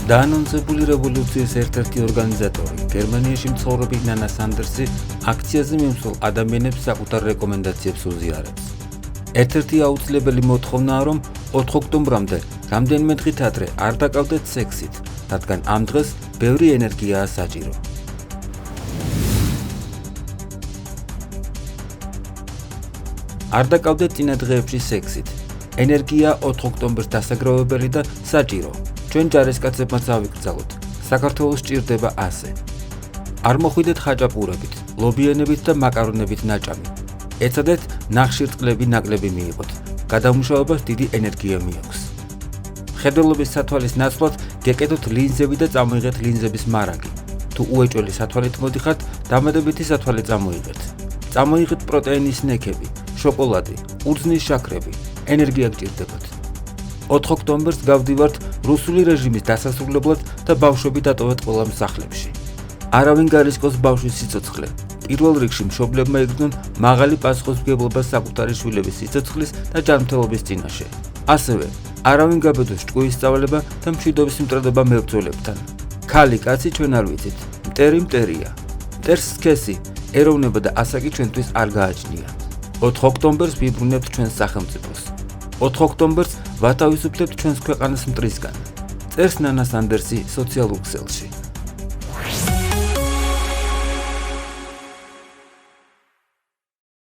დაანონსებული რევოლუციის ერთ-ერთი ორგანიზატორი, გერმანიაში მცხოვრები ნანა სანდერსი აქციაზე მიმსვლელ ადამიანებს საკუთარ რეკომენდაციებს უზიარებს. ერთ-ერთი აუცილებელი მოთხოვნაა, რომ 4 ოქტომბრამდე რამდენიმე დღით ადრე არ დაკავდეთ სექსით, რადგან ამ დღეს ბევრი ენერგიაა საჭირო. არ დაკავდეთ წინა დღეებში სექსით. ენერგია 4 ოქტომბერს დასაგროვებელი და საჭირო. ჩვენ ჯარისკაცებმაც ავიკრძალოთ. საქართველოს ჭირდება ასე. არ მოხვიდეთ ხაჭაპურებით, ლობიანებით და მაკარონებით ნაჭამი. ეცადეთ ნახშირწყლები ნაკლები მიიღოთ. გადამუშავებას დიდი ენერგია მიაქვს. მხედველობის სათვალის ნაცვლად გეკეთოთ ლინზები და წამოიღეთ ლინზების მარაგი. თუ უეჭველი სათვალით მოდიხართ, დამატებითი სათვალე წამოიღეთ. წამოიღეთ პროტეინის ნექები, შოკოლადი, ურძნის შაქრები. ენერგია გჭირდებათ. 4 ოქტომბერს გავდივართ რუსული რეჟიმის დასასრულებლად და ბავშვები დატოვეთ ყველა მსახლებში. არავინ გარისკოს ბავშვის სიცოცხლე. პირველ რიგში მშობლებმა იგრძნონ მაღალი პასუხისმგებლობა საკუთარი შვილების სიცოცხლის და ჯანმრთელობის წინაშე. ასევე არავინ გაბედოს ჭკუის სწავლება და მშვიდობის მტრედება მებრძოლებთან. ქალი კაცი ჩვენ არ ვიცით. მტერი მტერია. მტერს სქესი, ეროვნება და ასაკი ჩვენთვის არ გააჩნია. 4 ოქტომბერს ვიბრუნებთ ჩვენს სახელმწიფოს. 4 ოქტომბერს ვათავისუფლებთ ჩვენს ქვეყანას მტრისგან. წერს ნანა სანდერსი სოციალურ ქსელში.